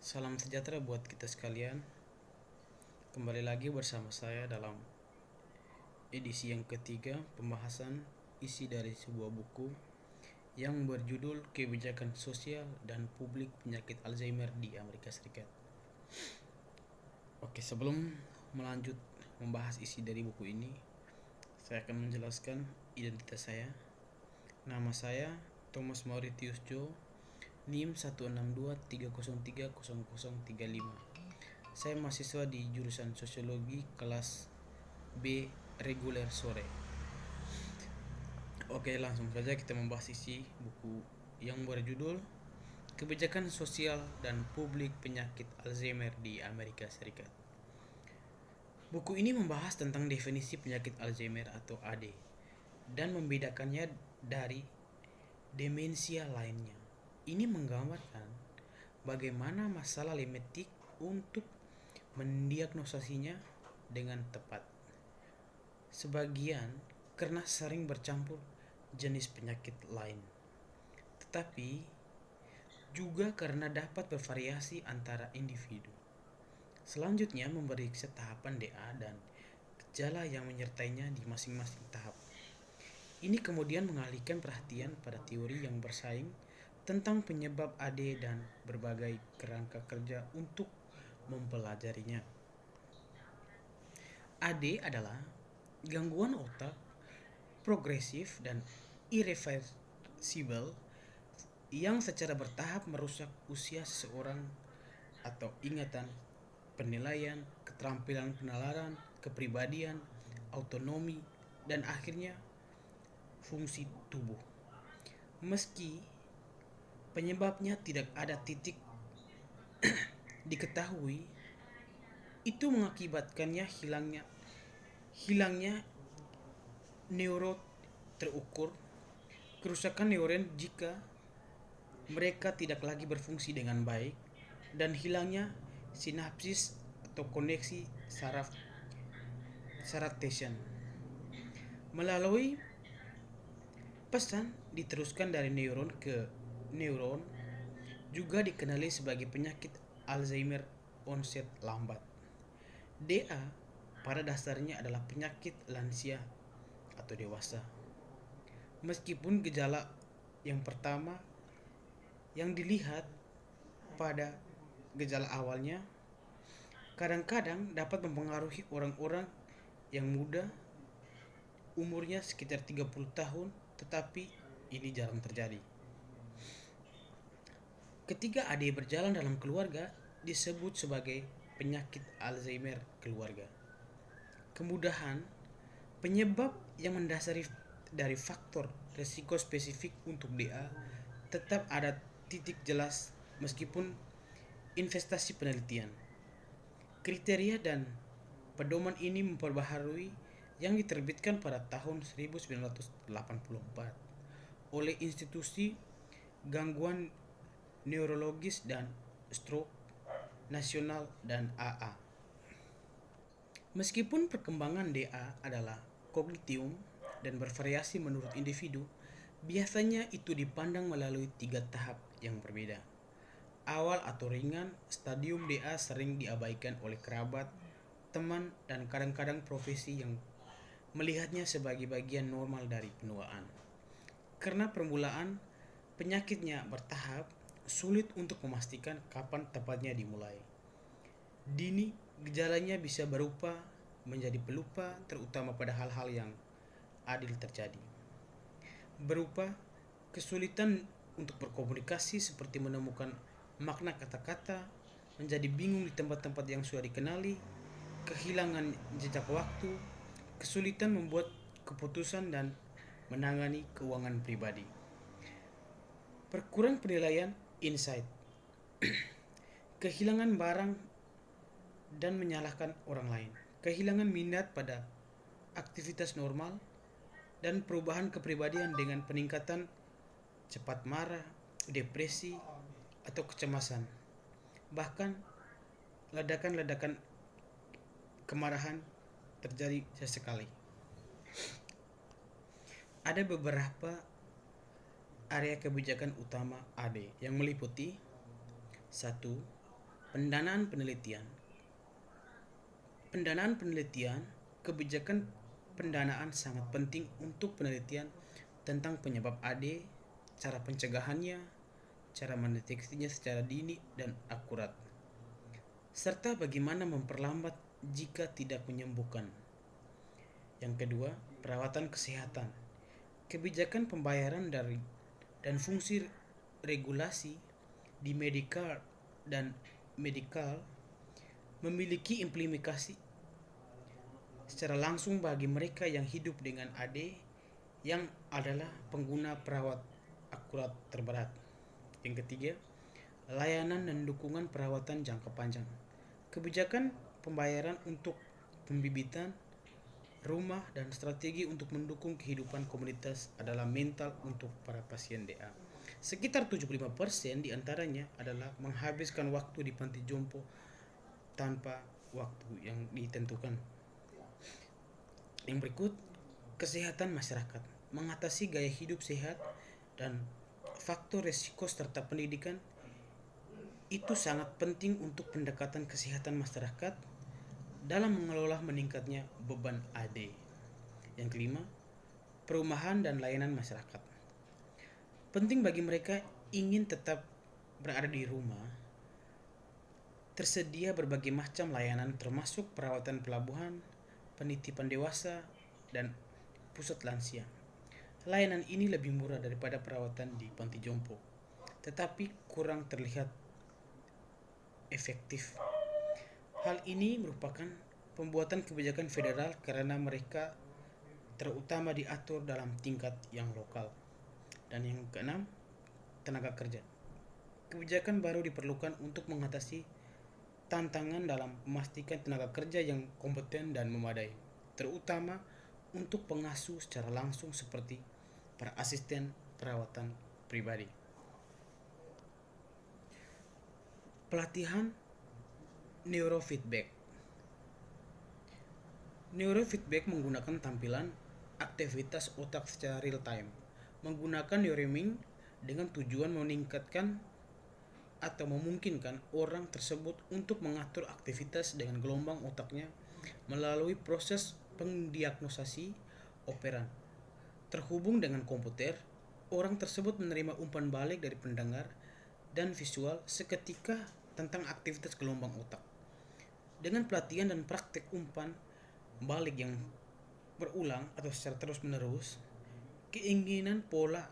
Salam sejahtera buat kita sekalian. Kembali lagi bersama saya dalam edisi yang ketiga pembahasan isi dari sebuah buku yang berjudul Kebijakan Sosial dan Publik Penyakit Alzheimer di Amerika Serikat. Oke, sebelum melanjut membahas isi dari buku ini, saya akan menjelaskan identitas saya. Nama saya Thomas Mauritius Joe, NIM 16230300035. Saya mahasiswa di jurusan Sosiologi kelas B reguler sore. Oke, langsung saja kita membahas isi buku yang berjudul Kebijakan Sosial dan Publik Penyakit Alzheimer di Amerika Serikat. Buku ini membahas tentang definisi penyakit Alzheimer atau AD dan membedakannya dari demensia lainnya. Ini menggambarkan bagaimana masalah genetik untuk mendiagnosasinya dengan tepat. Sebagian karena sering bercampur jenis penyakit lain, tetapi juga karena dapat bervariasi antara individu. Selanjutnya memeriksa tahapan DA dan gejala yang menyertainya di masing-masing tahap. Ini kemudian mengalihkan perhatian pada teori yang bersaing tentang penyebab AD dan berbagai kerangka kerja untuk mempelajarinya. AD adalah gangguan otak progresif dan irreversibel yang secara bertahap merusak usia seseorang atau ingatan, penilaian, keterampilan penalaran, kepribadian, autonomi, dan akhirnya fungsi tubuh. Meski penyebabnya tidak ada titik diketahui, itu mengakibatkannya hilangnya neuron terukur, kerusakan neuron jika mereka tidak lagi berfungsi dengan baik, dan hilangnya sinapsis atau koneksi saraf tension. Melalui pesan diteruskan dari neuron ke neuron juga dikenali sebagai penyakit Alzheimer onset lambat. DA pada dasarnya adalah penyakit lansia atau dewasa. Meskipun gejala yang pertama yang dilihat pada gejala awalnya kadang-kadang dapat mempengaruhi orang-orang yang muda, umurnya sekitar 30 tahun, tetapi ini jarang terjadi. Ketika AD berjalan dalam keluarga disebut sebagai penyakit Alzheimer keluarga. Kemudahan penyebab yang mendasari dari faktor risiko spesifik untuk DA tetap ada titik jelas meskipun investasi penelitian. Kriteria dan pedoman ini memperbaharui yang diterbitkan pada tahun 1984 oleh Institusi Gangguan Neurologis dan Stroke Nasional dan AA. Meskipun perkembangan DA adalah kognitium dan bervariasi menurut individu, biasanya itu dipandang melalui 3 tahap yang berbeda. Awal atau ringan, stadium DA sering diabaikan oleh kerabat, teman, dan kadang-kadang profesi yang melihatnya sebagai bagian normal dari penuaan. Karena permulaan penyakitnya bertahap, sulit untuk memastikan kapan tepatnya dimulai. Dini, gejalanya bisa berupa menjadi pelupa, terutama pada hal-hal yang adil terjadi. Berupa kesulitan untuk berkomunikasi seperti menemukan makna kata-kata, menjadi bingung di tempat-tempat yang sudah dikenali, kehilangan jejak waktu, kesulitan membuat keputusan dan menangani keuangan pribadi. Berkurang penilaian insight, kehilangan barang dan menyalahkan orang lain, kehilangan minat pada aktivitas normal, dan perubahan kepribadian dengan peningkatan cepat marah, depresi, atau kecemasan. Bahkan ledakan-ledakan kemarahan terjadi sesekali. Ada beberapa area kebijakan utama AD yang meliputi 1. Pendanaan penelitian. Pendanaan penelitian, kebijakan pendanaan sangat penting untuk penelitian tentang penyebab AD, cara pencegahannya, cara mendeteksinya secara dini dan akurat, serta bagaimana memperlambat jika tidak menyembuhkan. Yang kedua, perawatan kesehatan. Kebijakan pembayaran dan fungsi regulasi di medical memiliki implikasi secara langsung bagi mereka yang hidup dengan AD yang adalah pengguna perawat akurat terberat. Yang ketiga, layanan dan dukungan perawatan jangka panjang. Kebijakan pembayaran untuk pembibitan rumah dan strategi untuk mendukung kehidupan komunitas adalah mental untuk para pasien DA. Sekitar 75% diantaranya adalah menghabiskan waktu di panti jompo tanpa waktu yang ditentukan. Yang berikut, kesehatan masyarakat. Mengatasi gaya hidup sehat dan faktor resiko serta pendidikan itu sangat penting untuk pendekatan kesehatan masyarakat dalam mengelola meningkatnya beban AD. Yang kelima, perumahan dan layanan masyarakat. Penting bagi mereka ingin tetap berada di rumah. Tersedia berbagai macam layanan termasuk perawatan pelabuhan, penitipan dewasa, dan pusat lansia. Layanan ini lebih murah daripada perawatan di panti jompo, tetapi kurang terlihat efektif. Hal ini merupakan pembuatan kebijakan federal karena mereka terutama diatur dalam tingkat yang lokal. Dan yang keenam, tenaga kerja. Kebijakan baru diperlukan untuk mengatasi tantangan dalam memastikan tenaga kerja yang kompeten dan memadai, terutama untuk pengasuh secara langsung seperti para asisten perawatan pribadi. Pelatihan neurofeedback. Neurofeedback menggunakan tampilan aktivitas otak secara real time, menggunakan neuroming dengan tujuan meningkatkan atau memungkinkan orang tersebut untuk mengatur aktivitas dengan gelombang otaknya melalui proses pendiagnosasi operan. Terhubung dengan komputer, orang tersebut menerima umpan balik dari pendengar dan visual seketika tentang aktivitas gelombang otak. Dengan pelatihan dan praktek umpan balik yang berulang atau secara terus-menerus, keinginan pola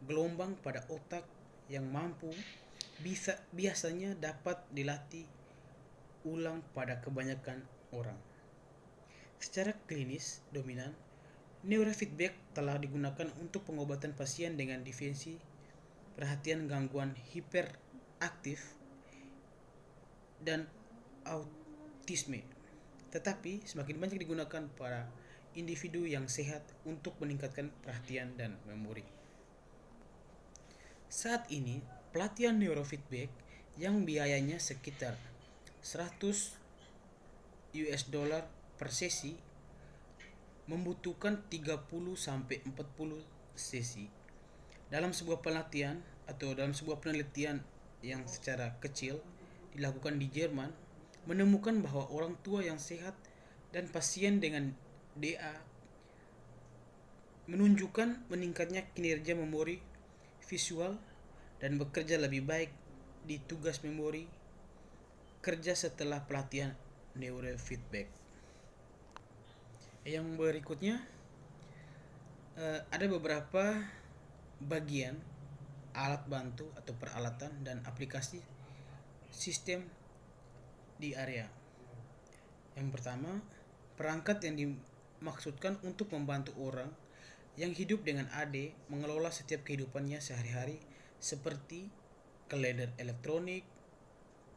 gelombang pada otak yang mampu biasanya dapat dilatih ulang pada kebanyakan orang. Secara klinis dominan, neurofeedback telah digunakan untuk pengobatan pasien dengan defisi perhatian gangguan hiperaktif dan autisme, tetapi semakin banyak digunakan pada individu yang sehat untuk meningkatkan perhatian dan memori. Saat ini, pelatihan neurofeedback yang biayanya sekitar $100 per sesi membutuhkan 30-40 sesi. Dalam sebuah pelatihan atau dalam sebuah penelitian yang secara kecil dilakukan di Jerman, menemukan bahwa orang tua yang sehat dan pasien dengan DA menunjukkan meningkatnya kinerja memori visual dan bekerja lebih baik di tugas memori kerja setelah pelatihan neurofeedback. Yang berikutnya ada beberapa bagian alat bantu atau peralatan dan aplikasi sistem di area. Yang pertama, perangkat yang dimaksudkan untuk membantu orang yang hidup dengan AD mengelola setiap kehidupannya sehari-hari, seperti kalender elektronik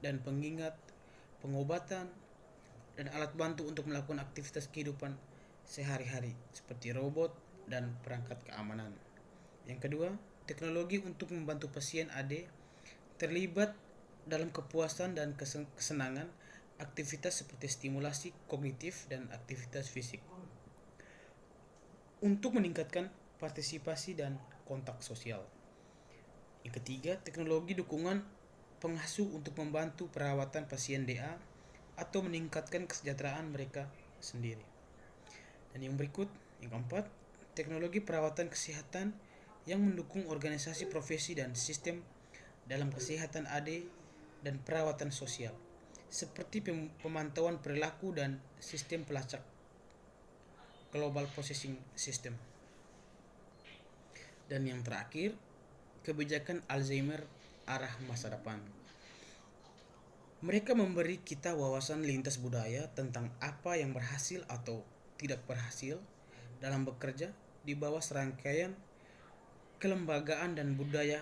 dan pengingat, pengobatan, dan alat bantu untuk melakukan aktivitas kehidupan sehari-hari seperti robot dan perangkat keamanan. Yang kedua, teknologi untuk membantu pasien AD terlibat dalam kepuasan dan kesenangan aktivitas seperti stimulasi kognitif dan aktivitas fisik untuk meningkatkan partisipasi dan kontak sosial. Yang ketiga, teknologi dukungan pengasuh untuk membantu perawatan pasien DA atau meningkatkan kesejahteraan mereka sendiri. Dan yang berikut, yang keempat, teknologi perawatan kesehatan yang mendukung organisasi profesi dan sistem dalam kesehatan AD dan perawatan sosial, seperti pemantauan perilaku dan sistem pelacak Global Processing System. Dan yang terakhir, kebijakan Alzheimer arah masa depan. Mereka memberi kita wawasan lintas budaya tentang apa yang berhasil atau tidak berhasil dalam bekerja di bawah serangkaian kelembagaan dan budaya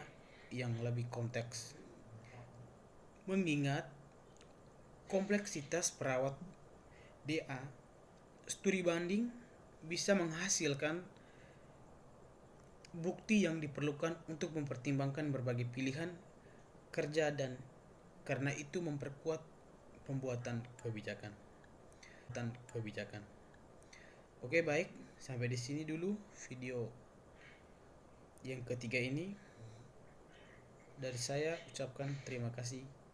yang lebih konteks. Mengingat kompleksitas perawat DA, studi banding bisa menghasilkan bukti yang diperlukan untuk mempertimbangkan berbagai pilihan kerja dan karena itu memperkuat pembuatan kebijakan. Oke, baik, sampai di sini dulu video yang ketiga ini. Dari saya ucapkan terima kasih.